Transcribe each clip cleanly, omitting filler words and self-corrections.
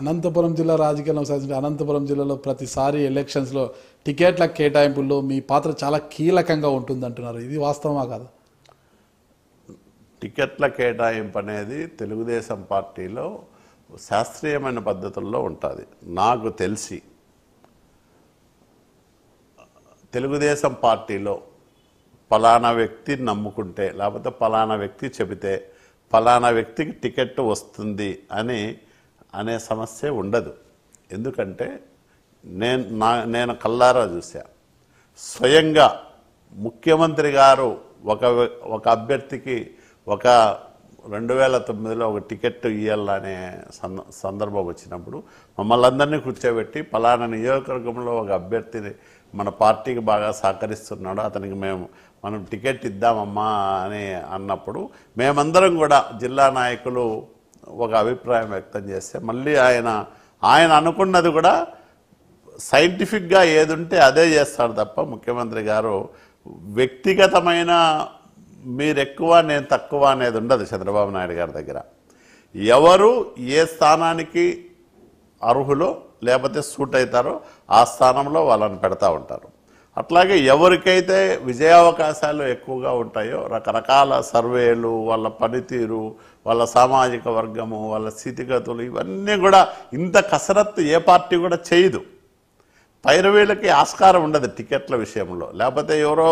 అనంతపురం జిల్లా రాజకీయాలను సాధించిన అనంతపురం జిల్లాలో ప్రతిసారి ఎలక్షన్స్లో టికెట్ల కేటాయింపుల్లో మీ పాత్ర చాలా కీలకంగా ఉంటుందంటున్నారు. ఇది వాస్తవమా కాదు? టికెట్ల కేటాయింపు అనేది తెలుగుదేశం పార్టీలో శాస్త్రీయమైన పద్ధతుల్లో ఉంటుంది. నాకు తెలిసి తెలుగుదేశం పార్టీలో పలానా వ్యక్తి నమ్ముకుంటే, లేకపోతే పలానా వ్యక్తి చెబితే పలానా వ్యక్తికి టికెట్ వస్తుంది అనే సమస్య ఉండదు. ఎందుకంటే నేను కల్లారా చూసా. స్వయంగా ముఖ్యమంత్రి గారు ఒక అభ్యర్థికి 2009లో ఒక టికెట్ ఇవ్వాలనే సందర్భం వచ్చినప్పుడు మమ్మల్ని అందరినీ కూర్చోబెట్టి పలానా నియోజకవర్గంలో ఒక అభ్యర్థిని మన పార్టీకి బాగా సహకరిస్తున్నాడు, అతనికి మనం టికెట్ ఇద్దామమ్మా అని అన్నప్పుడు మేమందరం కూడా జిల్లా నాయకులు ఒక అభిప్రాయం వ్యక్తం చేస్తే మళ్ళీ ఆయన అనుకున్నది కూడా సైంటిఫిక్గా ఏది ఉంటే అదే చేస్తాడు తప్ప ముఖ్యమంత్రి గారు వ్యక్తిగతమైన మీరెక్కువ నేను తక్కువ అనేది ఉండదు. చంద్రబాబు నాయుడు గారి దగ్గర ఎవరు ఏ స్థానానికి అర్హులో లేకపోతే సూట్ అవుతారో ఆ స్థానంలో వాళ్ళని పెడతా ఉంటారు. అట్లాగే ఎవరికైతే విజయావకాశాలు ఎక్కువగా ఉంటాయో రకరకాల సర్వేలు, వాళ్ళ పనితీరు, వాళ్ళ సామాజిక వర్గము, వాళ్ళ స్థితిగతులు ఇవన్నీ కూడా ఇంత కసరత్తు ఏ పార్టీ కూడా చేయదు. పైరవీళ్ళకి ఆస్కారం ఉండదు టికెట్ల విషయంలో. లేకపోతే ఎవరో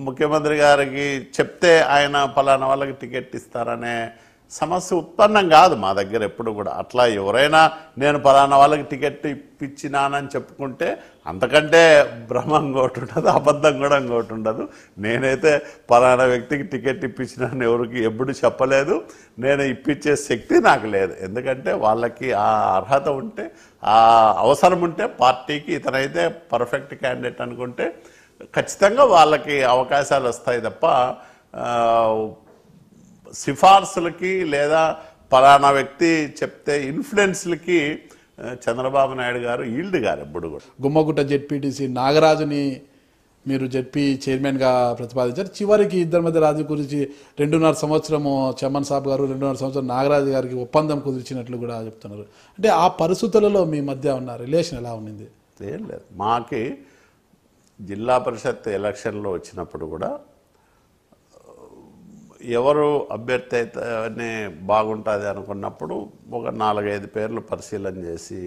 ముఖ్యమంత్రి గారికి చెప్తే ఆయన పలానా వాళ్ళకి టికెట్ ఇస్తారనే సమస్య ఉత్పన్నం కాదు మా దగ్గర ఎప్పుడు కూడా. అట్లా ఎవరైనా నేను పలానా వాళ్ళకి టికెట్ ఇప్పించినానని చెప్పుకుంటే అంతకంటే భ్రమ ఇంకోటి ఉండదు, అబద్ధం కూడా ఇంకోటి ఉండదు. నేనైతే పలానా వ్యక్తికి టికెట్ ఇప్పించినాను ఎవరికి ఎప్పుడు చెప్పలేదు. నేను ఇప్పించే శక్తి నాకు లేదు. ఎందుకంటే వాళ్ళకి ఆ అర్హత ఉంటే, ఆ అవసరం ఉంటే పార్టీకి ఇతనైతే పర్ఫెక్ట్ క్యాండిడేట్ అనుకుంటే ఖచ్చితంగా వాళ్ళకి అవకాశాలు వస్తాయి తప్ప సిఫార్సులకి లేదా పలానా వ్యక్తి చెప్తే ఇన్ఫ్లుయెన్స్లకి చంద్రబాబు నాయుడు గారు ఈల్డ్ గారు ఎప్పుడు కూడా. గుమ్మగుట్ట జెడ్పీటీసీ నాగరాజుని మీరు జెడ్పీ చైర్మన్గా ప్రతిపాదించారు. చివరికి ఇద్దరి మధ్య రాజు గురించి 2.5 సంవత్సరము చమన్ సాబ్ గారు 2.5 సంవత్సరం నాగరాజు గారికి ఒప్పందం కుదిర్చినట్లు కూడా చెప్తున్నారు. అంటే ఆ పరిస్థితులలో మీ మధ్య ఉన్న రిలేషన్ ఎలా ఉన్నింది? ఏం లేదు. మాకి జిల్లా పరిషత్ ఎలక్షన్లో వచ్చినప్పుడు కూడా ఎవరు అభ్యర్థి అయితే బాగుంటుంది అనుకున్నప్పుడు ఒక 4-5 పేర్లు పరిశీలన చేసి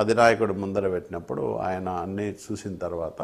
అధినాయకుడు ముందర పెట్టినప్పుడు ఆయన అన్నీ చూసిన తర్వాత